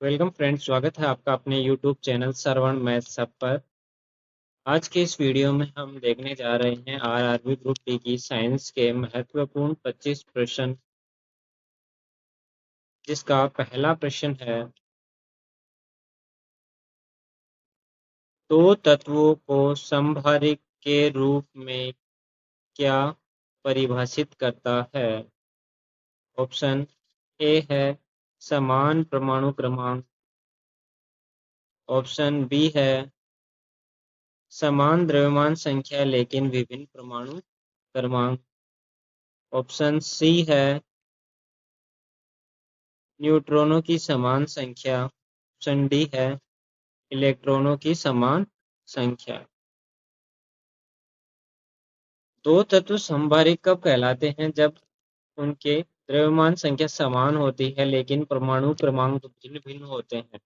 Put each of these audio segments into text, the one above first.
Welcome friends, स्वागत है आपका अपने यूट्यूब चैनल श्रवण मैथ सब पर। आज के इस वीडियो में हम देखने जा रहे हैं आरआरबी ग्रुप डी की साइंस के महत्वपूर्ण 25 प्रश्न, जिसका पहला प्रश्न है, दो तत्वों को समभारिक के रूप में क्या परिभाषित करता है? ऑप्शन ए है समान परमाणु क्रमांक, ऑप्शन बी है समान द्रव्यमान संख्या लेकिन विभिन्न परमाणु क्रमांक, ऑप्शन सी है न्यूट्रॉनों की समान संख्या, ऑप्शन डी है इलेक्ट्रॉनों की समान संख्या। दो तत्व समभारिक कब कहलाते हैं? जब उनके द्रव्यमान संख्या समान होती है लेकिन परमाणु क्रमांक भिन्न भिन्न होते हैं।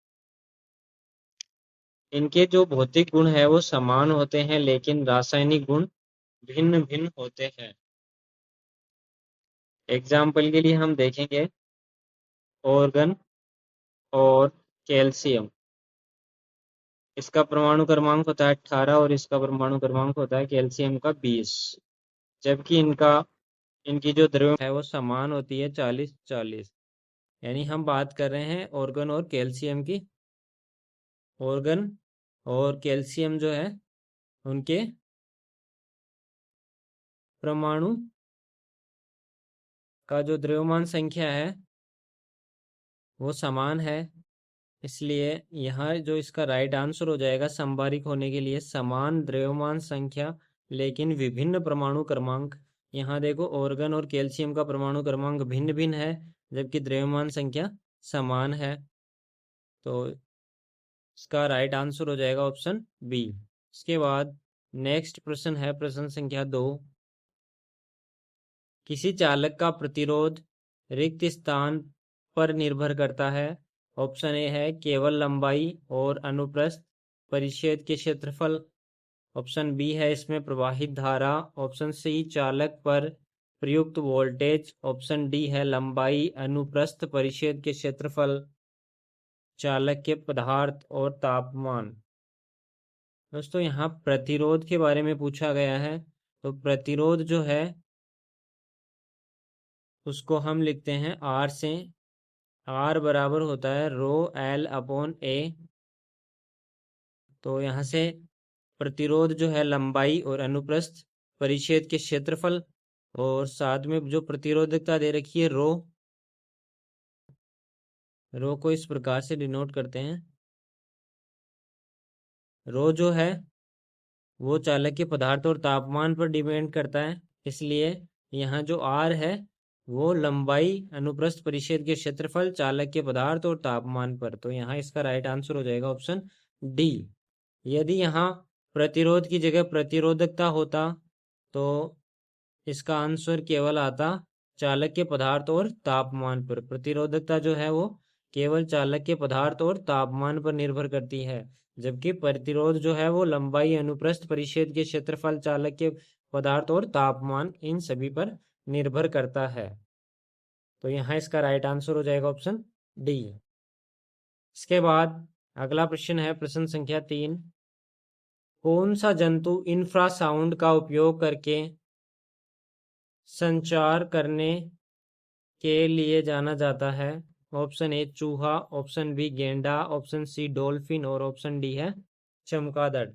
इनके जो भौतिक गुण है वो समान होते हैं लेकिन रासायनिक गुण भिन्न भिन्न होते हैं। एग्जाम्पल के लिए हम देखेंगे ऑर्गन और कैल्शियम। इसका परमाणु क्रमांक होता है 18 और इसका परमाणु क्रमांक होता है कैल्शियम का 20, जबकि इनकी जो द्रव्य है वो समान होती है 40-40। यानी हम बात कर रहे हैं ऑर्गन और कैल्शियम की। ऑर्गन और कैल्शियम जो है उनके परमाणु का जो द्रव्यमान संख्या है वो समान है, इसलिए यहाँ जो इसका राइट आंसर हो जाएगा समभारिक होने के लिए समान द्रव्यमान संख्या लेकिन विभिन्न परमाणु क्रमांक। यहाँ देखो ऑर्गन और कैल्शियम का परमाणु क्रमांक भिन्न भिन्न है जबकि द्रव्यमान संख्या समान है, तो इसका राइट आंसर हो जाएगा ऑप्शन बी। इसके बाद नेक्स्ट प्रश्न है प्रश्न संख्या 2। किसी चालक का प्रतिरोध रिक्त स्थान पर निर्भर करता है। ऑप्शन ए है केवल लंबाई और अनुप्रस्थ परिच्छेद के क्षेत्रफल, ऑप्शन बी है इसमें प्रवाहित धारा, ऑप्शन सी चालक पर प्रयुक्त वोल्टेज, ऑप्शन डी है लंबाई अनुप्रस्थ परिच्छेद के क्षेत्रफल, चालक के पदार्थ और तापमान। दोस्तों यहाँ प्रतिरोध के बारे में पूछा गया है, तो प्रतिरोध जो है उसको हम लिखते हैं आर से। आर बराबर होता है रो एल अपॉन ए। तो यहाँ से प्रतिरोध जो है लंबाई और अनुप्रस्थ परिच्छेद के क्षेत्रफल, और साथ में जो प्रतिरोधकता दे रखी है रो को इस प्रकार से डिनोट करते हैं। रो जो है वो चालक के पदार्थ और तापमान पर डिपेंड करता है, इसलिए यहाँ जो आर है वो लंबाई अनुप्रस्थ परिच्छेद के क्षेत्रफल चालक के पदार्थ और तापमान पर। तो यहाँ इसका राइट आंसर हो जाएगा ऑप्शन डी। यदि यहाँ प्रतिरोध की जगह प्रतिरोधकता होता तो इसका आंसर केवल आता चालक के पदार्थ और तापमान पर। प्रतिरोधकता जो है वो केवल चालक के पदार्थ और तापमान पर निर्भर करती है, जबकि प्रतिरोध जो है वो लंबाई अनुप्रस्थ परिच्छेद के क्षेत्रफल चालक के पदार्थ और तापमान इन सभी पर निर्भर करता है। तो यहाँ इसका राइट आंसर हो जाएगा ऑप्शन डी। इसके बाद अगला प्रश्न है प्रश्न संख्या 3। कौन सा जंतु इंफ्रासाउंड का उपयोग करके संचार करने के लिए जाना जाता है? ऑप्शन ए चूहा, ऑप्शन बी गेंडा, ऑप्शन सी डॉल्फिन और ऑप्शन डी है चमगादड़।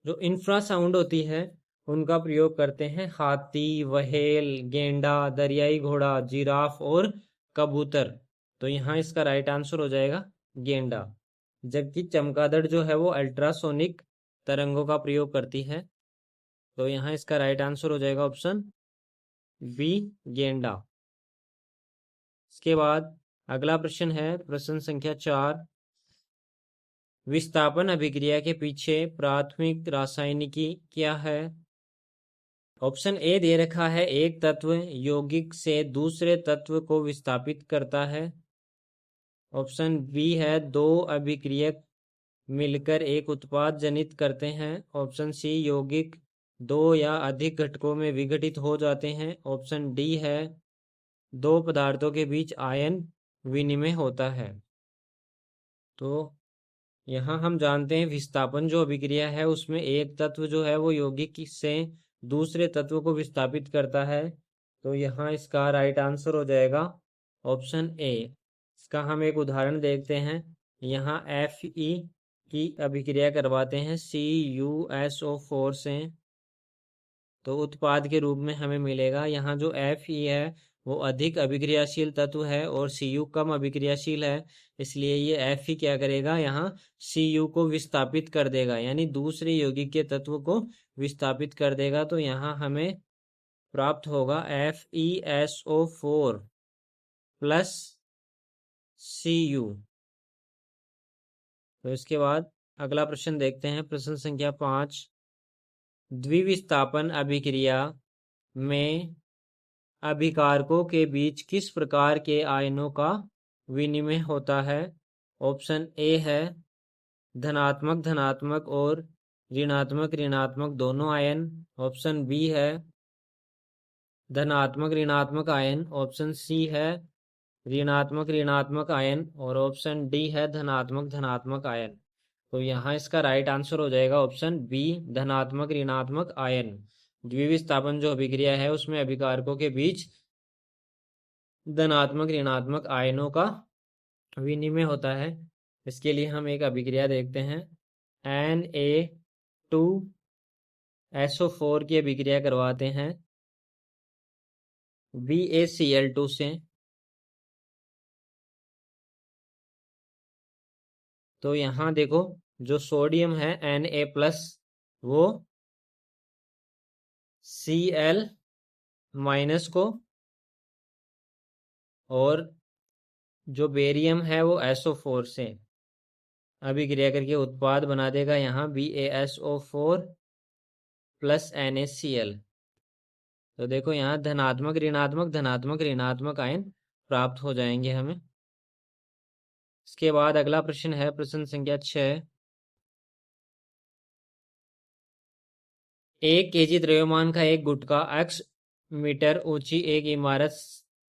जो इंफ्रासाउंड होती है उनका प्रयोग करते हैं हाथी, व्हेल, गेंडा, दरियाई घोड़ा, जिराफ और कबूतर। तो यहाँ इसका राइट आंसर हो जाएगा गेंडा, जबकि चमगादड़ जो है वो अल्ट्रासोनिक तरंगों का प्रयोग करती है। तो यहाँ इसका राइट आंसर हो जाएगा ऑप्शन बी गेंडा। इसके बाद अगला प्रश्न है प्रश्न संख्या 4। विस्थापन अभिक्रिया के पीछे प्राथमिक रासायनिकी क्या है? ऑप्शन ए दे रखा है एक तत्व यौगिक से दूसरे तत्व को विस्थापित करता है, ऑप्शन बी है दो अभिक्रियक मिलकर एक उत्पाद जनित करते हैं, ऑप्शन सी यौगिक दो या अधिक घटकों में विघटित हो जाते हैं, ऑप्शन डी है दो पदार्थों के बीच आयन विनिमय होता है। तो यहाँ हम जानते हैं विस्थापन जो अभिक्रिया है उसमें एक तत्व जो है वो यौगिक से दूसरे तत्व को विस्थापित करता है। तो यहाँ इसका राइट आंसर हो जाएगा ऑप्शन ए। इसका हम एक उदाहरण देखते हैं। यहाँ Fe की अभिक्रिया करवाते हैं CuSO4 से, तो उत्पाद के रूप में हमें मिलेगा। यहाँ जो Fe है वो अधिक अभिक्रियाशील तत्व है और Cu कम अभिक्रियाशील है, इसलिए ये Fe क्या करेगा, यहाँ Cu को विस्थापित कर देगा, यानी दूसरे यौगिक के तत्व को विस्थापित कर देगा। तो यहाँ हमें प्राप्त होगा FeSO4 प्लस Cu। तो इसके बाद अगला प्रश्न देखते हैं, प्रश्न संख्या 5। द्विविस्थापन अभिक्रिया में अभिकारकों के बीच किस प्रकार के आयनों का विनिमय होता है? ऑप्शन ए है धनात्मक धनात्मक और ऋणात्मक ऋणात्मक दोनों आयन। ऑप्शन बी है धनात्मक ऋणात्मक आयन। ऑप्शन सी है ऋणात्मक ऋणात्मक आयन और ऑप्शन डी है धनात्मक धनात्मक आयन। तो यहाँ इसका राइट आंसर हो जाएगा ऑप्शन बी, धनात्मक ऋणात्मक आयन। द्विविस्थापन जो अभिक्रिया है उसमें अभिकारकों के बीच धनात्मक ऋणात्मक आयनों का विनिमय होता है। इसके लिए हम एक अभिक्रिया देखते हैं। Na2SO4 की अभिक्रिया करवाते हैं BaCl2 से। तो यहाँ देखो जो सोडियम है Na+ वो Cl- को, और जो बेरियम है वो SO4 से अभिक्रिया करके उत्पाद बना देगा यहाँ BaSO4 प्लस NaCl। तो देखो यहाँ धनात्मक ऋणात्मक धनात्मक ऋणात्मक आयन प्राप्त हो जाएंगे हमें। इसके बाद अगला प्रश्न है प्रश्न संख्या 6। 1 kg द्रव्यमान का एक गुटका x मीटर ऊंची एक इमारत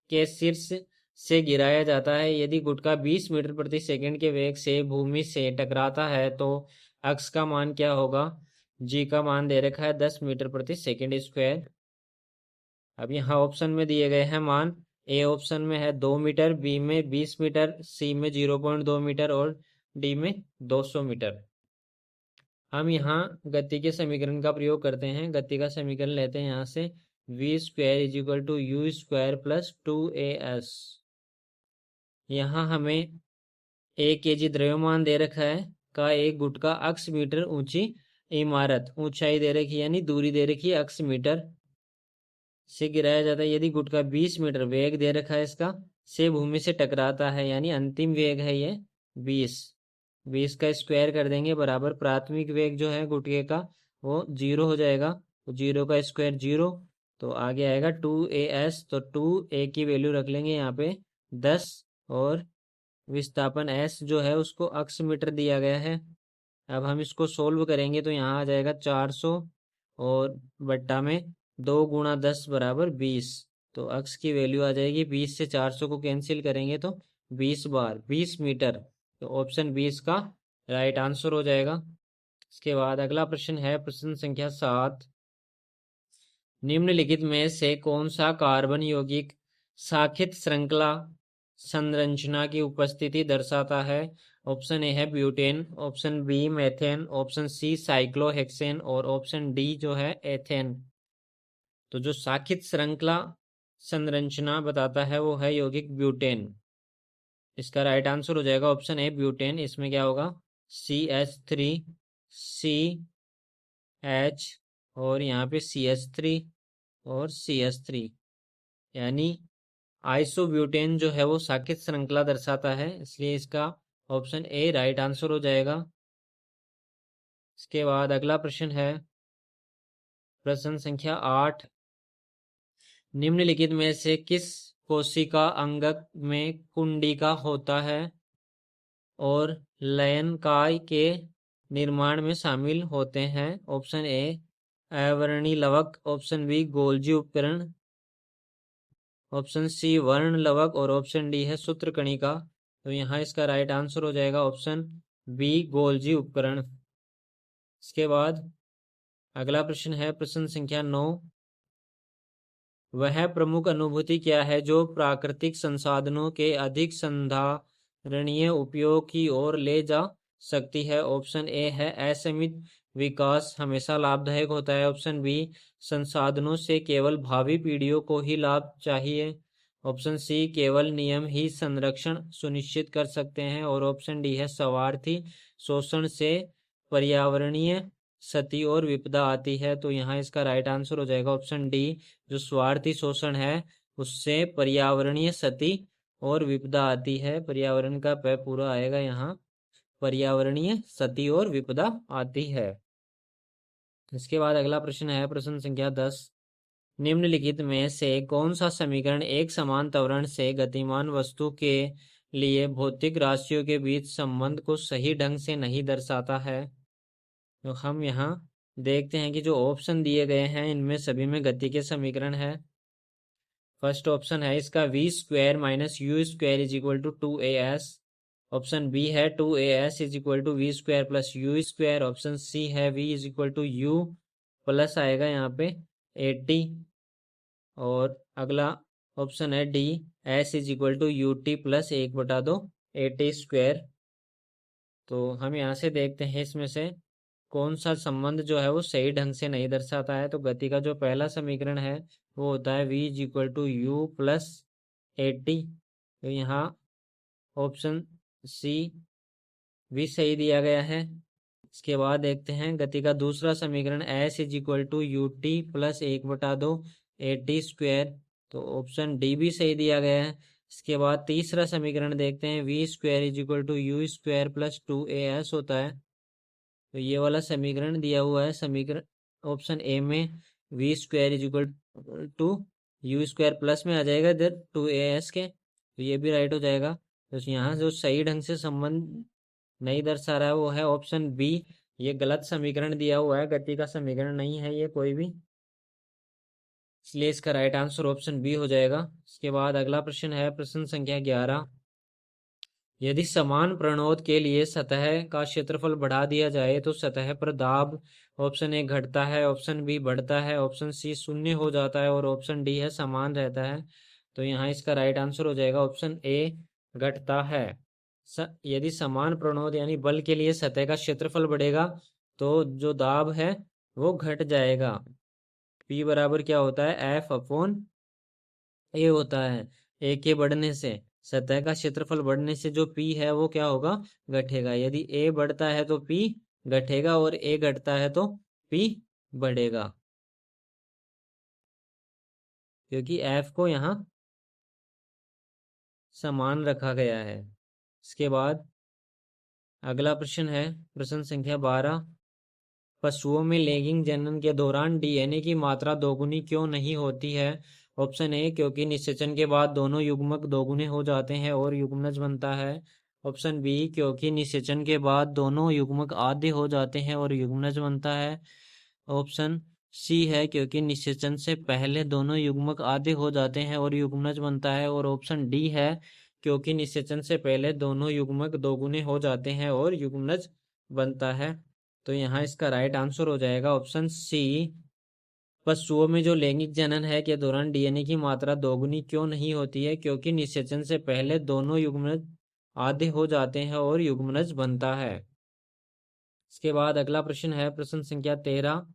के शीर्ष से गिराया जाता है। यदि गुटका 20 मीटर प्रति सेकंड के वेग से भूमि से टकराता है तो x का मान क्या होगा? g का मान दे रखा है 10 मीटर प्रति सेकंड स्क्वायर। अब यहाँ ऑप्शन में दिए गए हैं मान। ए ऑप्शन में है 2 मीटर, बी में 20 मीटर, सी में 0.2 मीटर और डी में 200 मीटर। हम यहाँ गति के समीकरण का प्रयोग करते हैं। गति का समीकरण लेते हैं यहाँ से v² = u² प्लस 2as। यहाँ हमें 1 kg द्रव्यमान दे रखा है का एक गुटका x मीटर ऊंची इमारत, ऊंचाई दे रखी यानी दूरी दे रखी है x मीटर से गिराया जाता है। यदि गुटका 20 मीटर वेग दे रखा है इसका से भूमि से टकराता है, यानी अंतिम वेग है ये 20 का स्क्वायर कर देंगे बराबर प्राथमिक वेग जो है गुटके का वो 0 हो जाएगा। तो 0 का स्क्वायर 0, तो आगे आएगा 2as। तो 2a की वैल्यू रख लेंगे यहाँ पे 10 और विस्थापन s जो है उसको अक्ष मीटर दिया गया है। अब हम इसको सोल्व करेंगे तो यहाँ आ जाएगा 400 और बट्टा में 2 × 10 = 20। तो अक्ष की वैल्यू आ जाएगी 20 से 400 को कैंसिल करेंगे तो 20 बार 20 मीटर। तो ऑप्शन 20 का राइट आंसर हो जाएगा। इसके बाद अगला प्रश्न है प्रश्न संख्या 7। निम्नलिखित में से कौन सा कार्बन यौगिक साखित श्रृंखला संरचना की उपस्थिति दर्शाता है? ऑप्शन ए है butane, option B methane, option C cyclohexane और ऑप्शन डी जो है एथेन। तो जो साखित श्रृंखला संरचना बताता है वो है यौगिक ब्यूटेन। इसका राइट आंसर हो जाएगा ऑप्शन ए ब्यूटेन। इसमें क्या होगा CH3 CH और यहाँ पे CH3 और CH3, यानी आइसोब्यूटेन जो है वो साखित श्रृंखला दर्शाता है, इसलिए इसका ऑप्शन ए राइट आंसर हो जाएगा। इसके बाद अगला प्रश्न है प्रश्न संख्या 8। निम्नलिखित में से किस कोशिका अंगक में कुंडिका होता है और लयनकाय के निर्माण में शामिल होते हैं? ऑप्शन ए अवर्णी लवक, ऑप्शन बी गोल्जी उपकरण, ऑप्शन सी वर्ण लवक और ऑप्शन डी है सूत्रकणिका। तो यहाँ इसका राइट आंसर हो जाएगा ऑप्शन बी, गोल्जी उपकरण। इसके बाद अगला प्रश्न है प्रश्न संख्या 9। वह प्रमुख अनुभूति क्या है जो प्राकृतिक संसाधनों के अधिक संधारणीय उपयोग की ओर ले जा सकती है? ऑप्शन ए है असीमित विकास हमेशा लाभदायक होता है। ऑप्शन बी, संसाधनों से केवल भावी पीढ़ियों को ही लाभ चाहिए। ऑप्शन सी, केवल नियम ही संरक्षण सुनिश्चित कर सकते हैं। और ऑप्शन डी है स्वार्थी शोषण से पर्यावरणीय क्षति और विपदा आती है। तो यहाँ इसका राइट आंसर हो जाएगा ऑप्शन डी, जो स्वार्थी शोषण है उससे पर्यावरणीय क्षति और विपदा आती है। पर्यावरण का प पूरा आएगा यहाँ, पर्यावरणीय क्षति और विपदा आती है। इसके बाद अगला प्रश्न है प्रश्न संख्या 10। निम्नलिखित में से कौन सा समीकरण एक समान त्वरण से गतिमान वस्तु के लिए भौतिक राशियों के बीच संबंध को सही ढंग से नहीं दर्शाता है? तो हम यहाँ देखते हैं कि जो ऑप्शन दिए गए हैं इनमें सभी में गति के समीकरण है। फर्स्ट ऑप्शन है इसका V square minus U square is equal to 2as। Option B है 2as is equal to V square plus U square. Option C है V is equal to you plus आएगा यहाँ पे 80। और अगला ऑप्शन है D, S is equal to U T plus 1/2 80 square. तो हम यहाँ से देखते हैं इसमें से कौन सा संबंध जो है वो सही ढंग से नहीं दर्शाता है। तो गति का जो पहला समीकरण है वो होता है v is equal to you plus 80। तो यहाँ ऑप्शन सी भी सही दिया गया है। इसके बाद देखते हैं गति का दूसरा समीकरण s is equal to U T plus 1/2 80 square. तो ऑप्शन डी भी सही दिया गया है। इसके बाद तीसरा समीकरण देखते हैं v square is equal to u square plus 2as होता है। तो ये वाला समीकरण दिया हुआ है समीकरण ऑप्शन ए में v square is equal to u square plus में आ जाएगा इधर 2as के, तो ये भी राइट हो जाएगा। तो यहाँ जो सही ढंग से संबंध नहीं दर्शा रहा है वो है ऑप्शन बी, ये गलत समीकरण दिया हुआ है, गति का समीकरण नहीं है ये कोई भी, इसलिए इसका राइट आंसर ऑप्शन बी हो जाएगा। इसके बाद अगला प्रश्न है प्रश्न संख्या 11। यदि समान प्रणोद के लिए सतह का क्षेत्रफल बढ़ा दिया जाए तो सतह पर दाब ऑप्शन ए घटता है, ऑप्शन बी बढ़ता है, ऑप्शन सी शून्य हो जाता है और ऑप्शन डी है समान रहता है। तो यहाँ इसका राइट आंसर हो जाएगा ऑप्शन ए, घटता है। यदि समान प्रणोद यानी बल के लिए सतह का क्षेत्रफल बढ़ेगा तो जो दाब है वो घट जाएगा। P बराबर क्या होता है F/A होता है। ए के बढ़ने से सतह का क्षेत्रफल बढ़ने से जो P है वो क्या होगा, घटेगा। यदि A बढ़ता है तो P घटेगा और A घटता है तो P बढ़ेगा, क्योंकि F को यहाँ समान रखा गया है। इसके बाद अगला प्रश्न है प्रश्न संख्या 12। पशुओं में लैंगिक जनन के दौरान डीएनए की मात्रा दोगुनी क्यों नहीं होती है? ऑप्शन ए, क्योंकि निषेचन के बाद दोनों युग्मक दोगुने हो जाते हैं और युग्मनज बनता है। ऑप्शन बी, क्योंकि निषेचन के बाद दोनों युग्मक आधे हो जाते हैं और युग्मनज बनता है। ऑप्शन सी है, क्योंकि निषेचन से पहले दोनों युग्मक आधे हो जाते हैं और युग्मनज बनता है। और ऑप्शन डी है, क्योंकि निषेचन से पहले दोनों युग्मक दोगुने हो जाते हैं और युग्मनज बनता है। तो यहाँ इसका राइट आंसर हो जाएगा ऑप्शन सी। पशुओं में जो लैंगिक जनन है के दौरान डीएनए की मात्रा दोगुनी क्यों नहीं होती है? क्योंकि निषेचन से पहले दोनों युग्मनज आधे हो जाते हैं और युग्मनज बनता है। इसके बाद अगला प्रश्न है प्रश्न संख्या 13।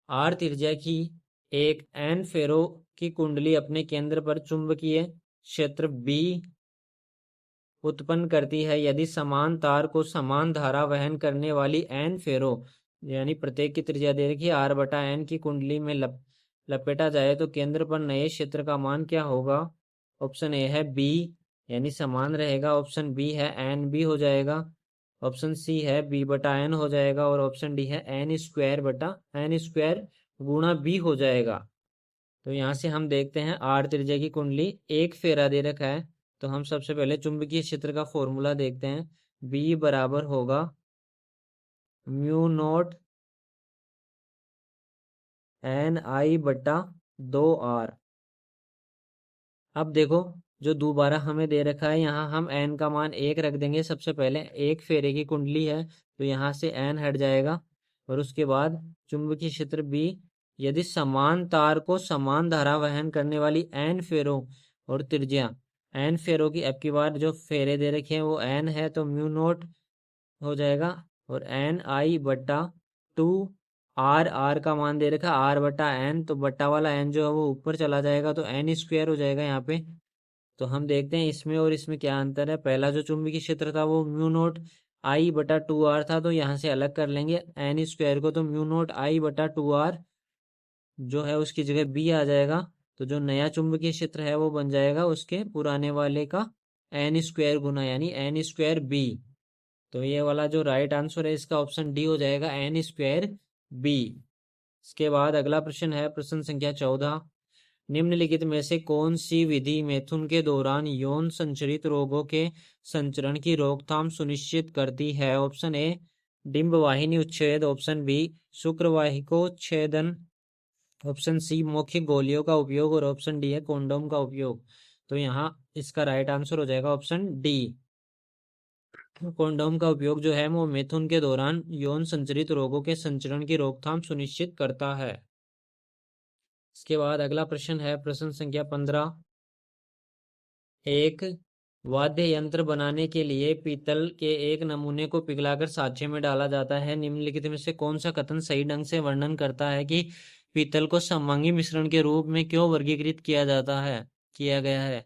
आर त्रिज्या की एक एन फेरो की कुंडली अपने केंद्र पर चुंबकीय क्षेत्र बी उत्पन्न करती है। यदि समान तार को समान धारा वहन करने वाली एन फेरो यानी प्रत्येक की त्रिज्या दे रखी R/N की कुंडली में लपेटा जाए तो केंद्र पर नए क्षेत्र का मान क्या होगा? ऑप्शन ए है बी, यानी समान रहेगा। ऑप्शन बी है एन बी हो जाएगा। ऑप्शन सी है B/N हो जाएगा और ऑप्शन डी है N² गुणा बी हो जाएगा। तो यहाँ से हम देखते हैं आर त्रिज्या की कुंडली एक फेरा दे रखा है, तो हम सबसे पहले चुंबकीय क्षेत्र का फॉर्मूला देखते हैं। B बराबर होगा μ0 Ni/2R। अब देखो जो दोबारा हमें दे रखा है, यहाँ हम n का मान 1 रख देंगे। सबसे पहले एक फेरे की कुंडली है तो यहाँ से n हट जाएगा। और उसके बाद चुंबकीय क्षेत्र B, यदि समान तार को समान धारा वहन करने वाली n फेरों और त्रिज्या n फेरों की, अब की बार जो फेरे दे रखे हैं वो n है तो म्यू नोट हो जाएगा। और एन आई बट्टा 2 आर का मान दे रखा आर बट्टा एन, तो बट्टा वाला एन जो है वो ऊपर चला जाएगा तो एन स्क्वायर हो जाएगा यहाँ पे। तो हम देखते हैं इसमें और इसमें क्या अंतर है। पहला जो चुंबकीय क्षेत्र था वो म्यू नोट आई बटा 2 आर था, तो यहाँ से अलग कर लेंगे एन स्क्वायर को, तो म्यू नोट आई बटा 2 आर जो है उसकी जगह बी आ जाएगा। तो जो नया चुंबकीय क्षेत्र है वो बन जाएगा उसके पुराने वाले का एन स्क्वायर गुना, यानी एन स्क्वायर बी। तो ये वाला जो राइट आंसर है इसका ऑप्शन डी हो जाएगा, एन स्क्वायर बी। इसके बाद अगला प्रश्न है प्रश्न संख्या 14। निम्नलिखित में से कौन सी विधि मैथुन के दौरान यौन संचरित रोगों के संचरण की रोकथाम सुनिश्चित करती है? ऑप्शन ए डिंब वाहिनी उच्छेद, ऑप्शन बी शुक्रवाहिकोच्छेदन, ऑप्शन सी मौखिक गोलियों का उपयोग, और ऑप्शन डी है कॉन्डोम का उपयोग। तो यहाँ इसका राइट आंसर हो जाएगा ऑप्शन डी। कॉन्डोम का उपयोग जो है वो मैथुन के दौरान यौन संचरित रोगों के संचरण की रोकथाम सुनिश्चित करता है। इसके बाद अगला प्रश्न है प्रश्न संख्या 15। एक वाद्य यंत्र बनाने के लिए पीतल के एक नमूने को पिघलाकर साँचे में डाला जाता है। निम्नलिखित में से कौन सा कथन सही ढंग से वर्णन करता है कि पीतल को समवांगी मिश्रण के रूप में क्यों वर्गीकृत किया गया है?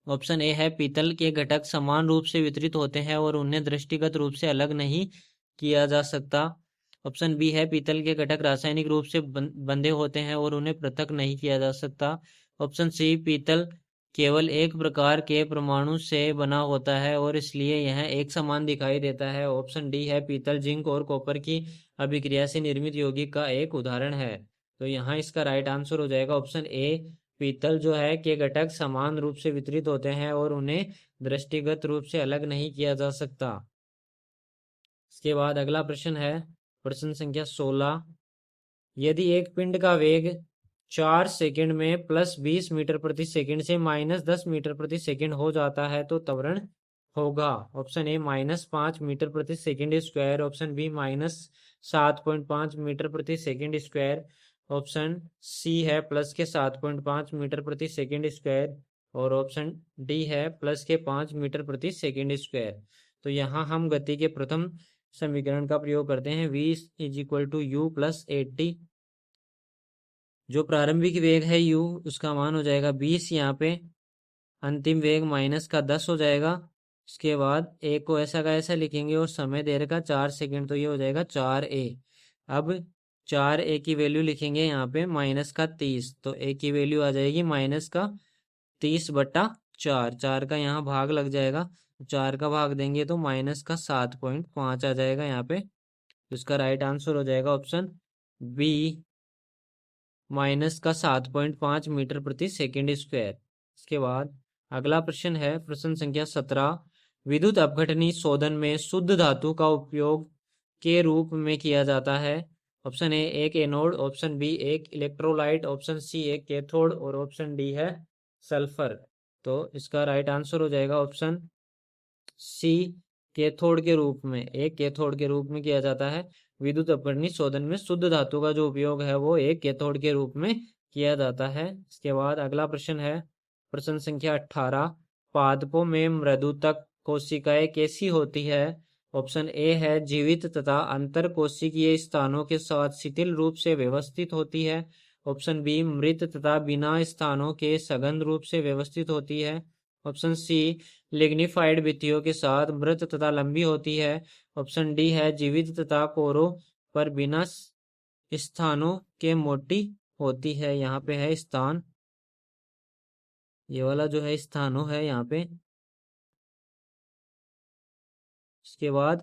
ऑप्शन ए है पीतल के घटक समान रूप से वितरित होते हैं और उन्हें दृष्टिगत रूप से अलग नहीं किया जा सकता। ऑप्शन बी है पीतल के घटक रासायनिक रूप से बंधे होते हैं और उन्हें पृथक नहीं किया जा सकता। ऑप्शन सी पीतल केवल एक प्रकार के परमाणु से बना होता है और इसलिए यह एक समान दिखाई देता है। ऑप्शन डी है पीतल जिंक और कॉपर की अभिक्रिया से निर्मित यौगिक का एक उदाहरण है। तो यहाँ इसका राइट आंसर हो जाएगा ऑप्शन ए, पीतल जो है के घटक समान रूप से वितरित होते हैं और उन्हें दृष्टिगत रूप से अलग नहीं किया जा सकता। इसके बाद अगला प्रश्न है प्रश्न संख्या 16। यदि एक पिंड का वेग 4 सेकंड में प्लस 20 मीटर प्रति सेकंड से माइनस 10 मीटर प्रति सेकंड हो जाता है तो त्वरण होगा। ऑप्शन ए माइनस 5 मीटर प्रति second square, option B minus 7.5 metre प्रति सेकंड स्क्वायर, ऑप्शन सी है प्लस के 7.5 मीटर प्रति सेकंड स्क्वायर, और ऑप्शन डी है प्लस के 5 मीटर प्रति सेकंड स्क्वायर। तो यहाँ हम गति के प्रथम समीकरण का प्रयोग करते हैं, v is equal to you plus 80। जो प्रारंभिक वेग है u उसका मान हो जाएगा 20, यहाँ पे अंतिम वेग माइनस का 10 हो जाएगा। इसके बाद a को ऐसा का ऐसा लिखेंगे और समय दे रखा 4 सेकंड, तो ये हो जाएगा 4a। अब 4a की वैल्यू लिखेंगे यहाँ पे माइनस का 30, तो a की वैल्यू आ जाएगी माइनस का 30 बट्टा 4, 4 का यहाँ भाग लग जाएगा, 4 का भाग देंगे तो माइनस का 7.5 आ जाएगा यहाँ पे। तो इसका राइट आंसर हो जाएगा ऑप्शन बी, माइनस का 7.5 मीटर प्रति सेकंड स्क्वायर। इसके बाद अगला प्रश्न है प्रश्न संख्या 17। विद्युत अपघटनी शोधन में शुद्ध धातु का उपयोग के रूप में किया जाता है। ऑप्शन ए एक एनोड, ऑप्शन बी एक इलेक्ट्रोलाइट, ऑप्शन सी एक कैथोड, और ऑप्शन डी है सल्फर। तो इसका राइट आंसर हो जाएगा ऑप्शन सी, कैथोड के रूप में, एक कैथोड के रूप में किया जाता है। विद्युत अपघटनी शोधन में शुद्ध धातु का जो उपयोग है वो एक कैथोड के रूप में किया जाता है। इसके बाद अगला प्रश्न है प्रश्न संख्या 18। पादपों में मृदुतक कोशिकाएं कैसी होती है? ऑप्शन ए है जीवित तथा अंतर कोशिकीय स्थानों के साथ शिथिल रूप से व्यवस्थित होती है, ऑप्शन बी मृत तथा बिना स्थानों के सघन रूप से व्यवस्थित होती है, ऑप्शन सी लिग्निफाइड भित्तियों के साथ मृत तथा लंबी होती है, ऑप्शन डी है जीवित तथा कोरों पर बिना स्थानों के मोटी होती है। यहाँ पे है स्थान, ये वाला जो है स्थानों है यहाँ पे। इसके बाद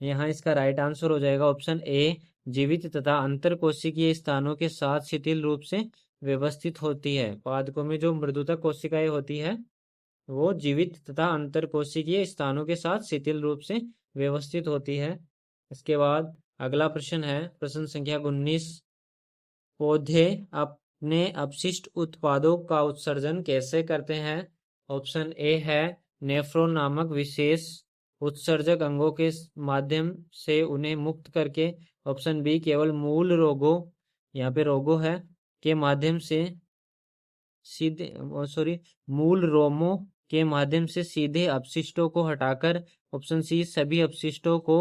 यहाँ इसका राइट आंसर हो जाएगा ऑप्शन ए, जीवित तथा अंतर कोशिकीय स्थानों के साथ शिथिल रूप से व्यवस्थित होती है। पादपों में जो मृदुतक कोशिकाएं होती है वो जीवित तथा अंतर कोशिकीय स्थानों के साथ शिथिल रूप से व्यवस्थित होती है। इसके बाद अगला प्रश्न है प्रश्न संख्या 19। पौधे अपने अपशिष्ट उत्पादों का उत्सर्जन कैसे करते हैं? ऑप्शन ए है नेफ्रॉन नामक विशेष उत्सर्जक अंगों के माध्यम से उन्हें मुक्त करके। ऑप्शन बी केवल मूल रोगों, यहाँ पे रोगों है, के माध्यम से सीधे, सॉरी, मूल रोमों के माध्यम से सीधे अपशिष्टों को हटाकर। ऑप्शन सी सभी अपशिष्टों को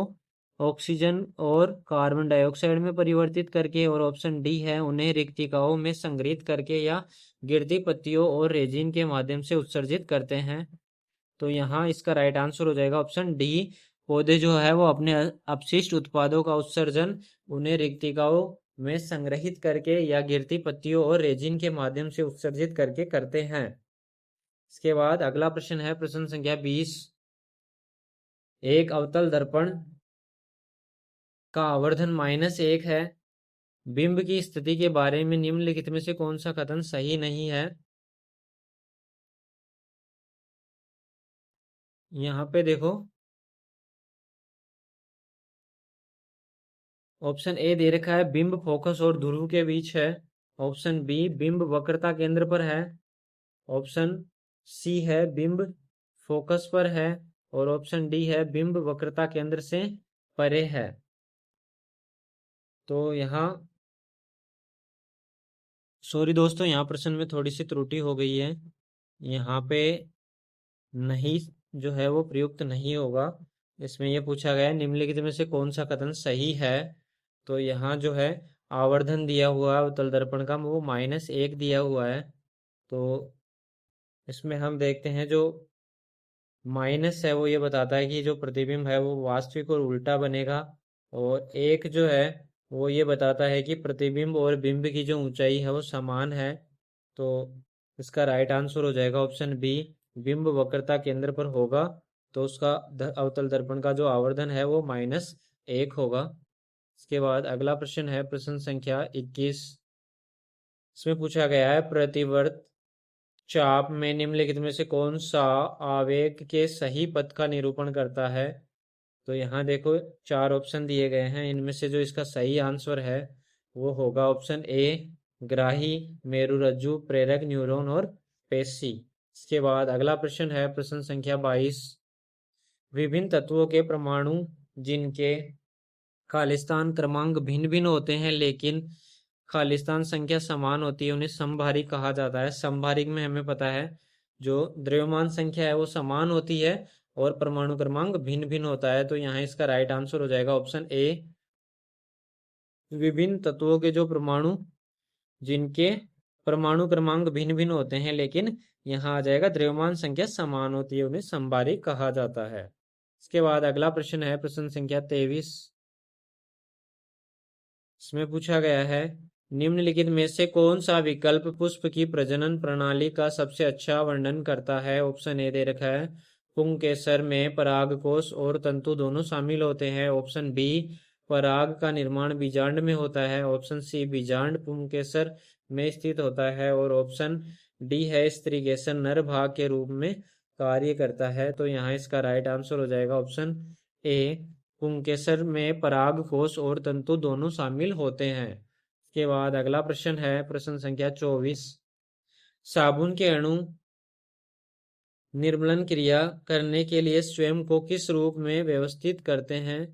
ऑक्सीजन और कार्बन डाइऑक्साइड में परिवर्तित करके। और ऑप्शन डी है उन्हें रिक्तिकाओं में संग्रहित करके या गिरती पत्तियों और रेजिन के माध्यम से उत्सर्जित करते हैं। तो यहाँ इसका राइट आंसर हो जाएगा ऑप्शन डी। पौधे जो है वो अपने अपशिष्ट उत्पादों का उत्सर्जन उन्हें रिक्तिकाओं में संग्रहित करके या गिरती पत्तियों और रेजिन के माध्यम से उत्सर्जित करके करते हैं। इसके बाद अगला प्रश्न है प्रश्न संख्या 20। एक अवतल दर्पण का आवर्धन -1 है। बिंब की स्थिति के बारे में निम्नलिखित में से कौन सा कथन सही नहीं है? यहाँ पे देखो, ऑप्शन ए दे रखा है बिंब फोकस और ध्रुव के बीच है। ऑप्शन बी बिंब वक्रता केंद्र पर है। ऑप्शन सी है बिंब फोकस पर है। और ऑप्शन डी है बिंब वक्रता केंद्र से परे है। तो यहाँ, सॉरी दोस्तों, यहाँ प्रश्न में थोड़ी सी त्रुटि हो गई है। यहाँ पे नहीं जो है वो प्रयुक्त नहीं होगा। इसमें यह पूछा गया है निम्नलिखित में से कौन सा कथन सही है। तो यहाँ जो है आवर्धन दिया हुआ है अवतल दर्पण का वो -1 दिया हुआ है। तो इसमें हम देखते हैं जो माइनस है वो ये बताता है कि जो प्रतिबिंब है वो वास्तविक और उल्टा बनेगा। और एक जो है वो ये बताता है कि प्रतिबिंब और बिंब की जो ऊंचाई है वो समान है। तो इसका राइट आंसर हो जाएगा ऑप्शन बी, बिंब वक्रता केंद्र पर होगा तो उसका अवतल दर्पण का जो आवर्धन है वो -1 होगा। इसके बाद अगला प्रश्न है प्रश्न संख्या 21। इसमें पूछा गया है प्रतिवर्त चाप में निम्नलिखित में से कौन सा आवेग के सही पथ का निरूपण करता है? तो यहाँ देखो 4 ऑप्शन दिए गए हैं, इनमें से जो इसका सही आंसर है वो होगा ऑप्शन ए, ग्राही, मेरुरज्जु, प्रेरक न्यूरॉन और पेशी। इसके बाद अगला प्रश्न है प्रश्न संख्या 22। विभिन्न तत्वों के परमाणु जिनके खालिस्तान क्रमांक भिन्न भिन्न होते हैं लेकिन खालिस्तान संख्या समान होती है उन्हें समभारिक कहा जाता है। समभारिक में हमें पता है जो द्रव्यमान संख्या है वो समान होती है और परमाणु क्रमांक भिन्न भिन्न होता है। तो यहाँ इसका राइट आंसर हो जाएगा ऑप्शन ए, विभिन्न तत्वों के जो परमाणु जिनके परमाणु क्रमांक भिन्न भिन्न होते हैं लेकिन यहाँ आ जाएगा द्रव्यमान संख्या समान होती है उन्हें समभारिक कहा जाता है। इसके बाद अगला प्रश्न है प्रश्न संख्या 23। इसमें पूछा गया है निम्नलिखित में से कौन सा विकल्प पुष्प की प्रजनन प्रणाली का सबसे अच्छा वर्णन करता है? ऑप्शन ए दे रखा है पुंकेसर में परागकोश और तंतु दोनों शामिल होते हैं। ऑप्शन बी पराग का निर्माण बीजांड में होता है। ऑप्शन सी बीजांड पुंकेसर में स्थित होता है। और ऑप्शन डी है स्त्रीगेशन नर भाग के रूप में कार्य करता है। तो यहाँ इसका राइट आंसर हो जाएगा ऑप्शन ए, पुंकेसर में पराग कोश और तंतु दोनों शामिल होते हैं। इसके बाद अगला प्रश्न है प्रश्न संख्या 24। साबुन के अणु निर्मलन क्रिया करने के लिए स्वयं को किस रूप में व्यवस्थित करते हैं?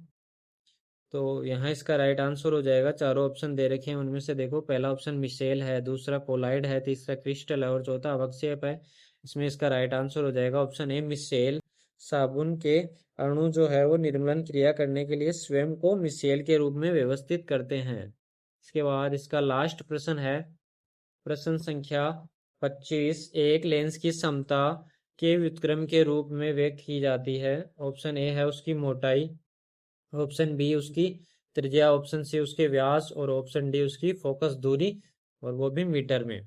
तो यहाँ इसका राइट आंसर हो जाएगा, चारों ऑप्शन दे रखे हैं उनमें से देखो, पहला ऑप्शन मिसेल है, दूसरा कोलाइड है, तीसरा क्रिस्टल है और चौथा अवक्षेप है। इसमें इसका राइट आंसर हो जाएगा ऑप्शन ए, मिसेल। साबुन के अणु जो है वो निर्मलन क्रिया करने के लिए स्वयं को मिसेल के रूप में व्यवस्थित करते हैं। इसके बाद इसका लास्ट प्रश्न है प्रश्न संख्या 25। एक लेंस की समता के व्युत्क्रम के रूप में व्यक्त की जाती है। ऑप्शन ए है उसकी मोटाई, ऑप्शन बी उसकी त्रिज्या, ऑप्शन सी उसके व्यास और ऑप्शन डी उसकी फोकस दूरी और वो भी मीटर में।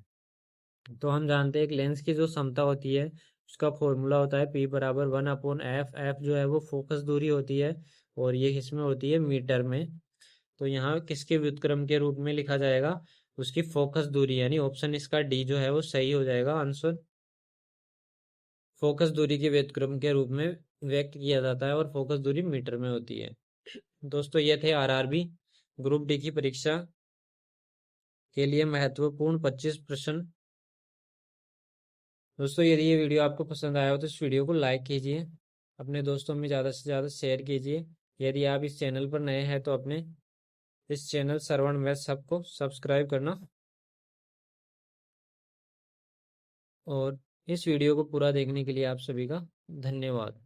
तो हम जानते हैं एक लेंस की जो समता होती है उसका फॉर्मूला होता है P बराबर 1/f। एफ जो है वो फोकस दूरी होती है और ये इसमें होती है मीटर में। तो यहाँ किसके व्युत्क्रम के रूप में लिखा जाएगा? उसकी फोकस दूरी, यानी ऑप्शन इसका डी जो है वो सही हो जाएगा आंसर। फोकस दूरी के व्युत्क्रम के रूप में व्यक्त किया जाता है और फोकस दूरी मीटर में होती है। दोस्तों ये थे आरआरबी ग्रुप डी की परीक्षा के लिए महत्वपूर्ण 25 प्रश्न। दोस्तों यदि ये वीडियो आपको पसंद आया हो तो इस वीडियो को लाइक कीजिए, अपने दोस्तों में ज़्यादा से ज़्यादा शेयर कीजिए। यदि आप इस चैनल पर नए हैं तो अपने इस चैनल श्रवण मैथ हब को सब्सक्राइब करना और इस वीडियो को पूरा देखने के लिए आप सभी का धन्यवाद।